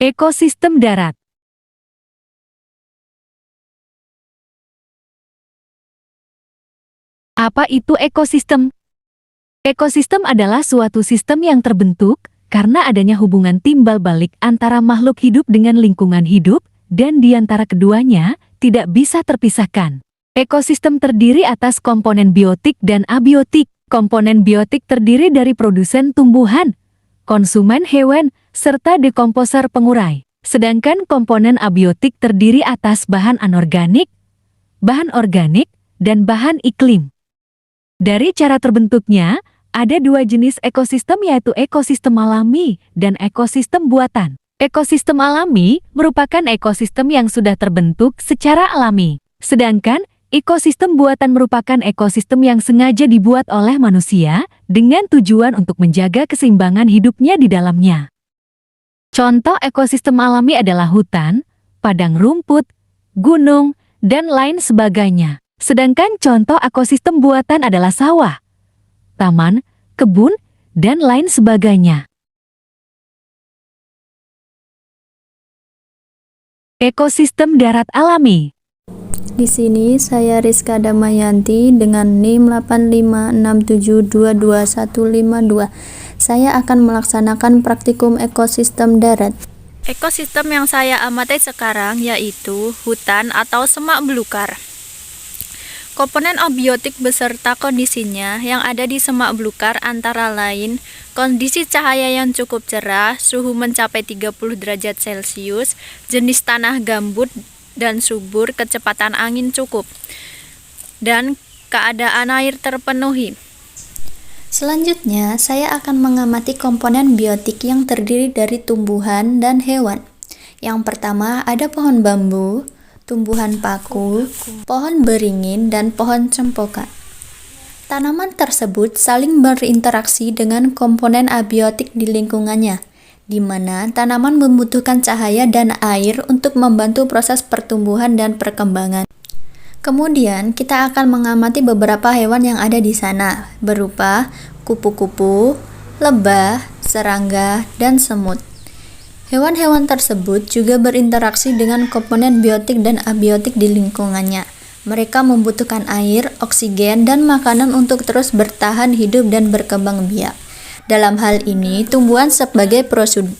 Ekosistem darat. Apa itu ekosistem? Ekosistem adalah suatu sistem yang terbentuk karena adanya hubungan timbal balik antara makhluk hidup dengan lingkungan hidup, dan di antara keduanya tidak bisa terpisahkan. Ekosistem terdiri atas komponen biotik dan abiotik. Komponen biotik terdiri dari produsen tumbuhan, konsumen hewan, serta dekomposer pengurai. Sedangkan komponen abiotik terdiri atas bahan anorganik, bahan organik, dan bahan iklim. Dari cara terbentuknya, ada dua jenis ekosistem, yaitu ekosistem alami dan ekosistem buatan. Ekosistem alami merupakan ekosistem yang sudah terbentuk secara alami. Sedangkan ekosistem buatan merupakan ekosistem yang sengaja dibuat oleh manusia dengan tujuan untuk menjaga keseimbangan hidupnya di dalamnya. Contoh ekosistem alami adalah hutan, padang rumput, gunung, dan lain sebagainya. Sedangkan contoh ekosistem buatan adalah sawah, taman, kebun, dan lain sebagainya. Ekosistem darat alami. Di sini saya Rizka Damayanti dengan NIM 856722152. Saya akan melaksanakan praktikum ekosistem darat. Ekosistem yang saya amati sekarang yaitu hutan atau semak belukar. Komponen abiotik beserta kondisinya yang ada di semak belukar antara lain kondisi cahaya yang cukup cerah, suhu mencapai 30 derajat Celcius, jenis tanah gambut dan subur, kecepatan angin cukup, dan keadaan air terpenuhi. Selanjutnya, saya akan mengamati komponen biotik yang terdiri dari tumbuhan dan hewan. Yang pertama ada pohon bambu, tumbuhan paku, pohon beringin, dan pohon cempoka. Tanaman tersebut saling berinteraksi dengan komponen abiotik di lingkungannya, di mana tanaman membutuhkan cahaya dan air untuk membantu proses pertumbuhan dan perkembangan. Kemudian, kita akan mengamati beberapa hewan yang ada di sana, berupa kupu-kupu, lebah, serangga, dan semut. Hewan-hewan tersebut juga berinteraksi dengan komponen biotik dan abiotik di lingkungannya. Mereka membutuhkan air, oksigen, dan makanan untuk terus bertahan hidup dan berkembang biak. Dalam hal ini, tumbuhan sebagai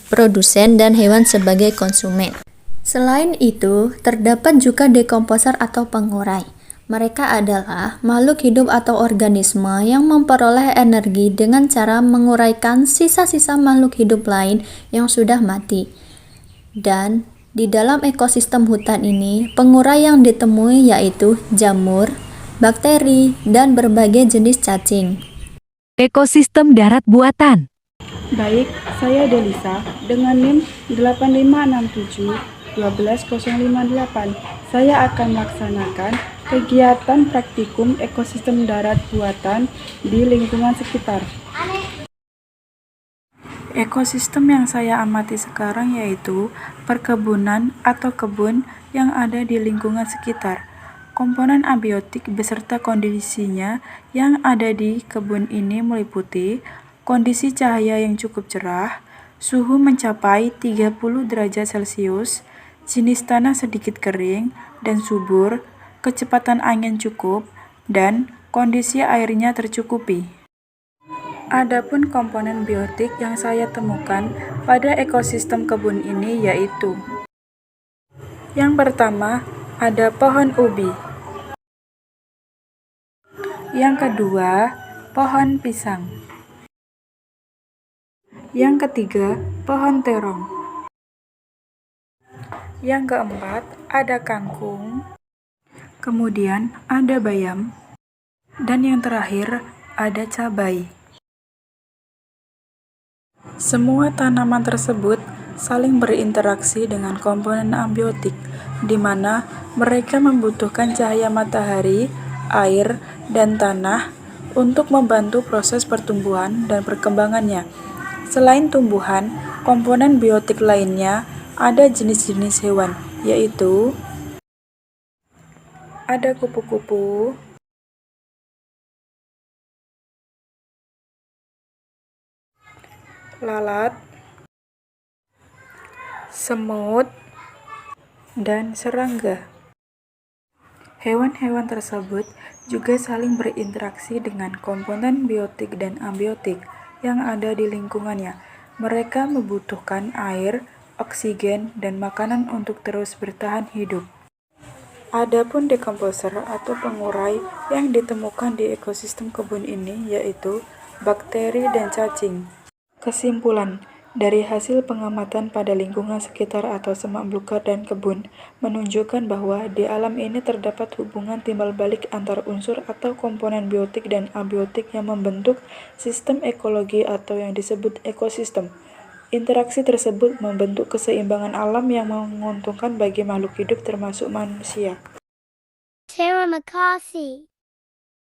produsen dan hewan sebagai konsumen. Selain itu, terdapat juga dekomposer atau pengurai. Mereka adalah makhluk hidup atau organisme yang memperoleh energi dengan cara menguraikan sisa-sisa makhluk hidup lain yang sudah mati. Dan di dalam ekosistem hutan ini, pengurai yang ditemui yaitu jamur, bakteri, dan berbagai jenis cacing. Ekosistem darat buatan. Baik, saya Delisa dengan NIM 8567-12058. Saya akan melaksanakan kegiatan praktikum ekosistem darat buatan di lingkungan sekitar. Ekosistem yang saya amati sekarang yaitu perkebunan atau kebun yang ada di lingkungan sekitar. Komponen abiotik beserta kondisinya yang ada di kebun ini meliputi kondisi cahaya yang cukup cerah, suhu mencapai 30 derajat Celcius, jenis tanah sedikit kering dan subur, kecepatan angin cukup, dan kondisi airnya tercukupi. Adapun komponen biotik yang saya temukan pada ekosistem kebun ini yaitu: yang pertama, ada pohon ubi. Yang kedua, pohon pisang. Yang ketiga, pohon terong. Yang keempat, ada kangkung. Kemudian ada bayam. Dan yang terakhir, ada cabai. Semua tanaman tersebut saling berinteraksi dengan komponen abiotik, di mana mereka membutuhkan cahaya matahari, air, dan tanah untuk membantu proses pertumbuhan dan perkembangannya. Selain tumbuhan, komponen biotik lainnya ada jenis-jenis hewan, yaitu ada kupu-kupu, lalat, semut, dan serangga. Hewan-hewan tersebut juga saling berinteraksi dengan komponen biotik dan abiotik yang ada di lingkungannya. Mereka membutuhkan air, oksigen, dan makanan untuk terus bertahan hidup. Adapun dekomposer atau pengurai yang ditemukan di ekosistem kebun ini yaitu bakteri dan cacing. Kesimpulan, dari hasil pengamatan pada lingkungan sekitar atau semak belukar dan kebun, menunjukkan bahwa di alam ini terdapat hubungan timbal balik antar unsur atau komponen biotik dan abiotik yang membentuk sistem ekologi atau yang disebut ekosistem. Interaksi tersebut membentuk keseimbangan alam yang menguntungkan bagi makhluk hidup termasuk manusia. Terima kasih.